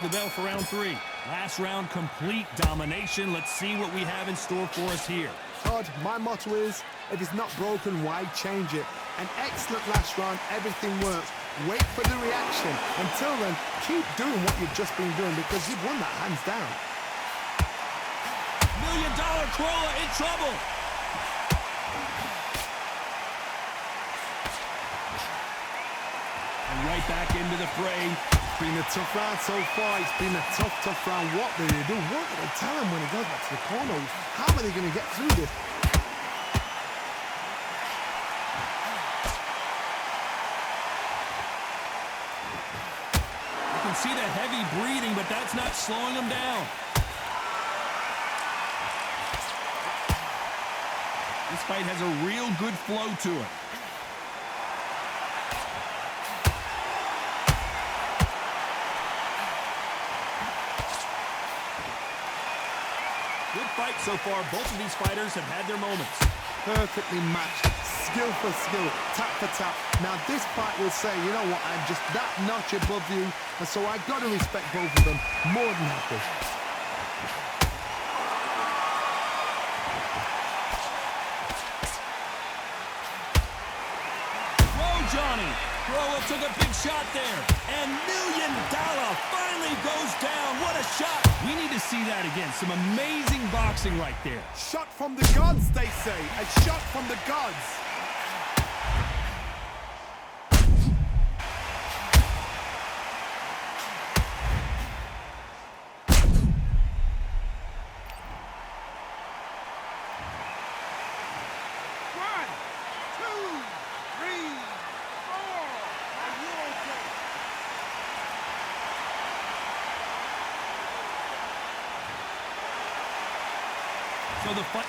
the bell for round 3. Last round, complete domination. Let's see what we have in store for us here. Todd, my motto is, if it's not broken, why change it? An excellent last round, everything works. Wait for the reaction. Until then, keep doing what you've just been doing because you've won that hands down. $1 Million Corolla in trouble. And right back into the fray. It's been a tough round so far. It's been a tough round. What do they do? What do they tell him when he goes back to the corner? How are they going to get through this? You can see the heavy breathing, but that's not slowing him down. This fight has a real good flow to it. Good fight so far. Both of these fighters have had their moments. Perfectly matched, skill for skill, tap for tap. Now this fight will say, you know what, I'm just that notch above you, and so I got to respect both of them more than happy. Johnny. Corolla took a big shot there. And $1 Million finally goes down. What a shot. We need to see that again. Some amazing boxing right there. Shot from the gods, they say. A shot from the gods. So the fight...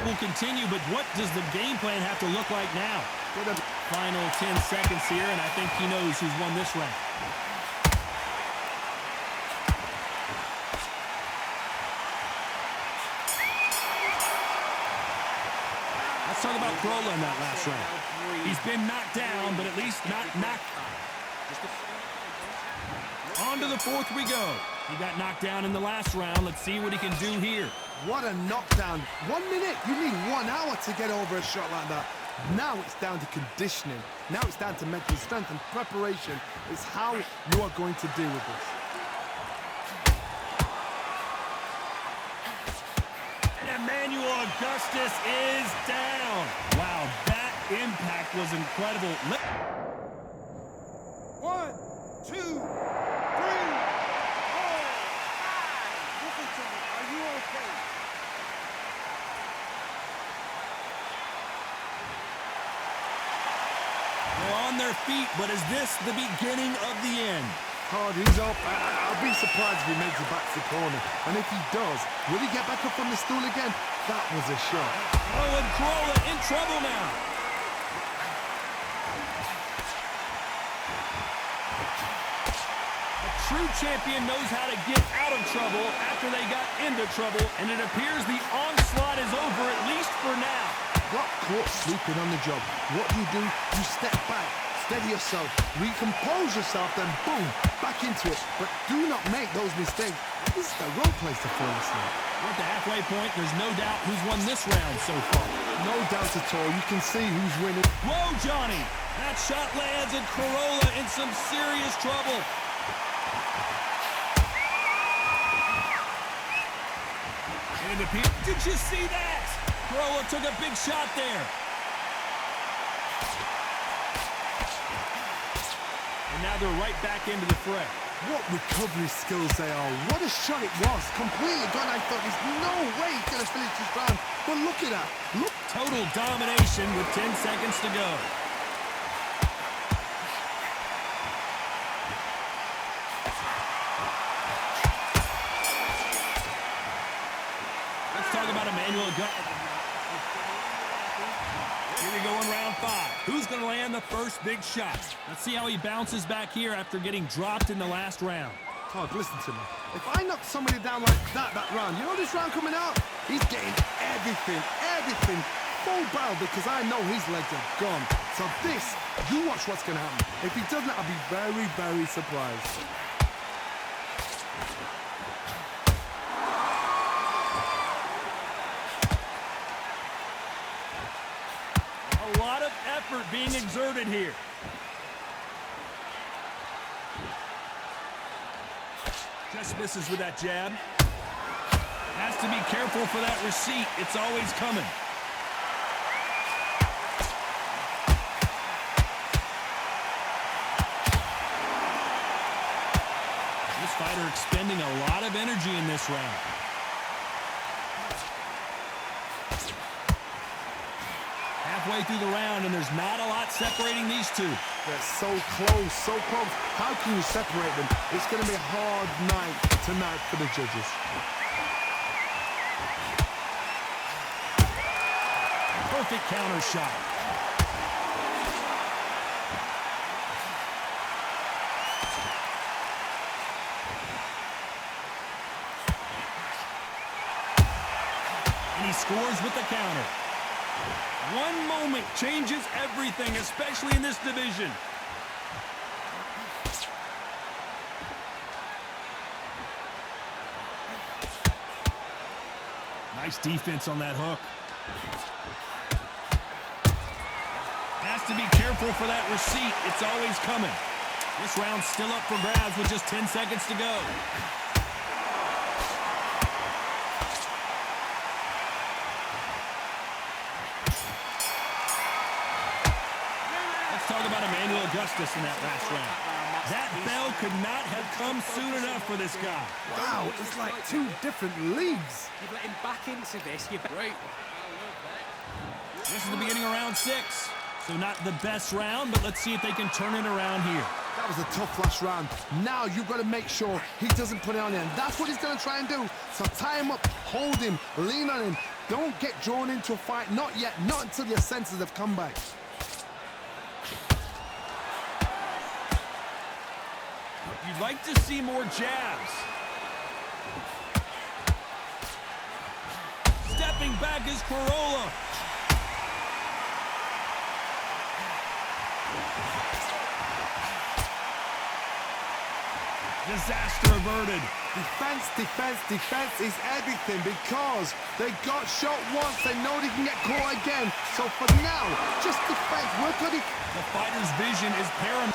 Will continue, but what does the game plan have to look like now? Final 10 seconds here, and I think he knows who's won this round. Let's talk about Corolla in that last round. He's been knocked down, but at least not knocked. On to the fourth we go. He got knocked down in the last round. Let's see what he can do here. What a knockdown. 1 minute. You need 1 hour to get over a shot like that. Now it's down to conditioning. Now it's down to mental strength and preparation. It's how you are going to deal with this. And Emanuel Augustus is down. Wow, that impact was incredible. 1, 2, 3, 4, 5. Listen to me. Are you okay? They're on their feet, but is this the beginning of the end? Hard, he's up. I'll be surprised if he makes it back to the corner. And if he does, will he get back up on the stool again? That was a shot. Oh, and Corolla in trouble now. A true champion knows how to get out of trouble after they got into trouble, and it appears the onslaught is over, at least for now. Got caught sleeping on the job. What do? You step back, steady yourself, recompose yourself, then boom, back into it. But do not make those mistakes. This is the wrong place to fall asleep. We're at the halfway point. There's no doubt who's won this round so far. No doubt at all. You can see who's winning. Whoa, Johnny! That shot lands, and Corolla in some serious trouble. And it appears... Did you see that? Corolla took a big shot there. And now they're right back into the fray. What recovery skills they are. What a shot it was. Completely gone. I thought there's no way he's going to finish this round. But look at that. Look. Total domination with 10 seconds to go. Let's talk about Emanuel Augustus. Here we go in round 5. Who's going to land the first big shot? Let's see how he bounces back here after getting dropped in the last round. Todd, listen to me. If I knock somebody down like that round, you know this round coming out? He's getting everything full barrel because I know his legs are gone. So this, you watch what's going to happen. If he doesn't, I'll be very, very surprised. A lot of effort being exerted here. Just misses with that jab. Has to be careful for that receipt. It's always coming. This fighter expending a lot of energy in this round. Halfway through the round, and there's not a lot separating these two. They're so close, so close. How can you separate them? It's going to be a hard night tonight for the judges. Perfect counter shot. And he scores with the counter. One moment changes everything, especially in this division. Nice defense on that hook. Has to be careful for that receipt. It's always coming. This round's still up for grabs with just 10 seconds to go. Let's talk about Emanuel Augustus in that last round. That bell could not have come soon enough for this guy. Wow, it's like two different leagues. You've let him back into this. Great. This is the beginning of round 6. So not the best round, but let's see if they can turn it around here. That was a tough last round. Now you've got to make sure he doesn't put it on him. That's what he's going to try and do. So tie him up, hold him, lean on him, Don't get drawn into a fight. Not yet. Not until your senses have come back. You'd like to see more jabs. Stepping back is 𝐊𝐒. Disaster averted. Defense, defense, defense is everything because they got shot once. They know they can get caught again. So for now, just defense. Work on it. The fighter's vision is paramount.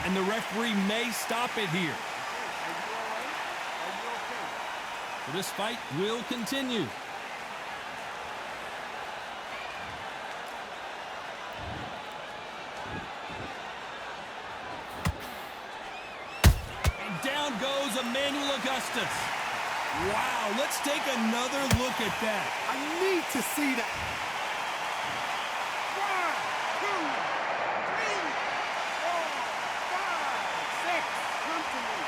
And the referee may stop it here. So this fight will continue. And down goes Emanuel Augustus. Wow, let's take another look at that. I need to see that. 1, 2, 3, 4, 5, 6. Come to me.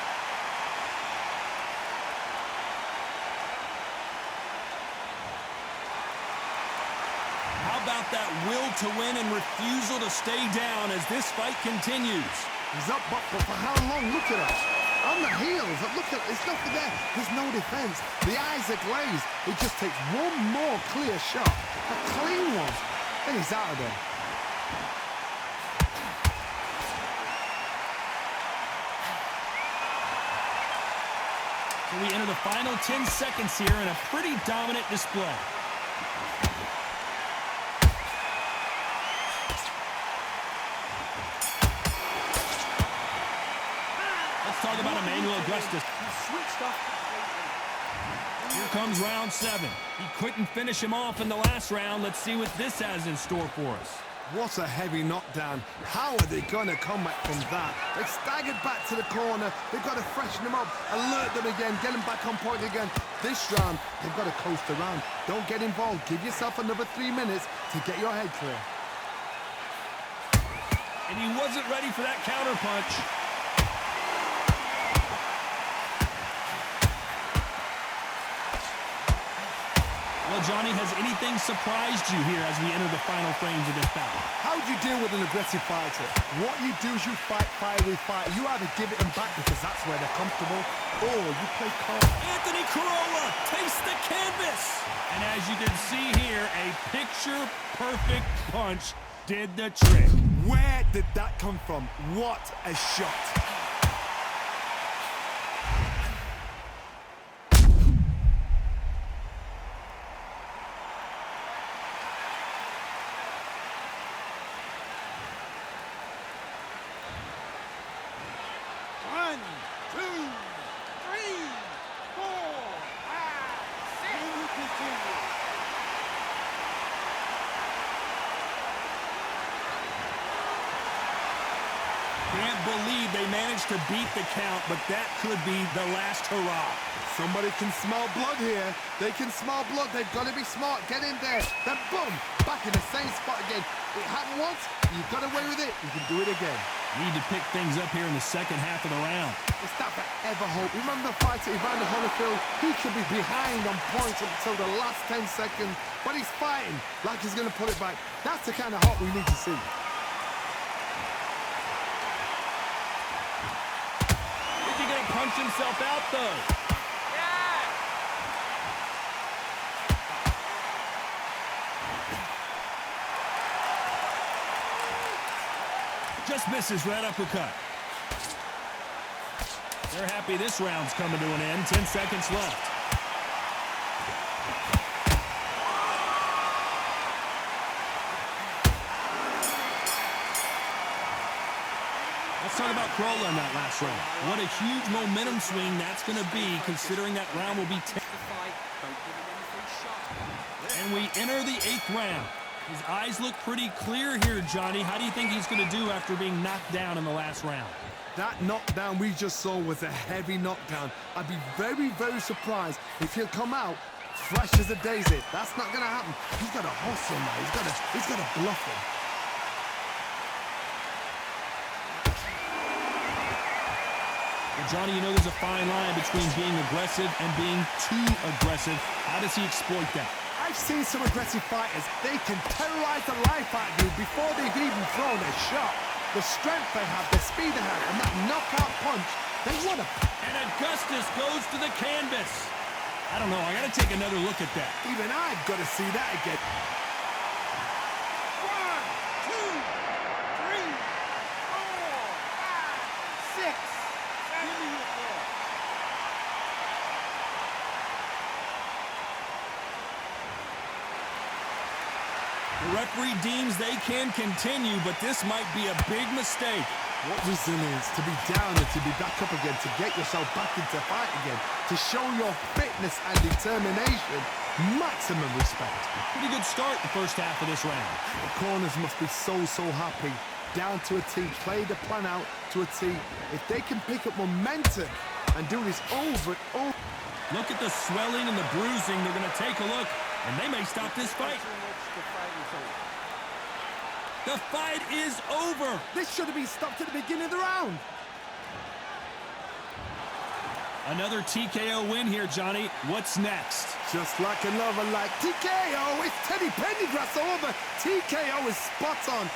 How about that will to win and refusal to stay down as this fight continues? He's up, but for how long? Look at us. On the heels. Look at, it's nothing there. There's no defense. The eyes are glazed. It just takes one more clear shot. A clean one. And he's out of there. So we enter the final 10 seconds here in a pretty dominant display. Let's talk about Emanuel Augustus. Switched off completely. Here comes round 7. He couldn't finish him off in the last round. Let's see what this has in store for us. What a heavy knockdown. How are they going to come back from that? They've staggered back to the corner. They've got to freshen them up, alert them again, get them back on point again. This round, they've got to coast around. Don't get involved. Give yourself another 3 minutes to get your head clear. And he wasn't ready for that counter punch. Well, Johnny, has anything surprised you here as we enter the final frames of this battle? How do you deal with an aggressive fighter? What you do is you fight fire with fire. You either give it them back because that's where they're comfortable, or you play calm. 𝐿𝐶𝐻 takes the canvas. And as you can see here, a picture-perfect punch did the trick. Where did that come from? What a shot. managed to beat the count, but that could be the last hurrah. Somebody can smell blood here. They can smell blood. They've got to be smart. Get in there. Then boom, back in the same spot again. It happened once. You got away with it. You can do it again. Need to pick things up here in the second half of the round. It's that forever hope. Remember the fight at Evander Holyfield? He could be behind on points until the last 10 seconds, but he's fighting like he's going to put it back. That's the kind of hope we need to see. Is he going to punch himself out, though? Just misses right uppercut. They're happy this round's coming to an end. 10 seconds left. Let's talk about Crawler in that last round. What a huge momentum swing that's going to be, considering that round will be 10. And we enter the 8th round. His eyes look pretty clear here, Johnny. How do you think he's going to do after being knocked down in the last round? That knockdown we just saw was a heavy knockdown. I'd be very, very surprised if he'll come out fresh as a daisy. That's not going to happen. He's got to hustle now. He's got to bluff him. Well, Johnny, you know there's a fine line between being aggressive and being too aggressive. How does he exploit that? I've seen some aggressive fighters. They can terrorize the life out of you before they've even thrown a shot. The strength they have, the speed they have, and that knockout punch, they want to... And Augustus goes to the canvas. I don't know. I got to take another look at that. Even I've got to see that again. 1, 2, 3, 4, 5, 6. Give me your ball. The referee deems they can continue, but this might be a big mistake. What resilience to be down and to be back up again, to get yourself back into fight again, to show your fitness and determination. Maximum respect. Pretty good start the first half of this round. The corners must be so happy. Down to a T, play the plan out to a T. If they can pick up momentum and do this over and over. Look at the swelling and the bruising. They're going to take a look, and they may stop this fight. The fight is over. This should have been stopped at the beginning of the round. Another TKO win here, Johnny. What's next? Just like another like TKO. It's Teddy Pendergrass over. TKO is spot on.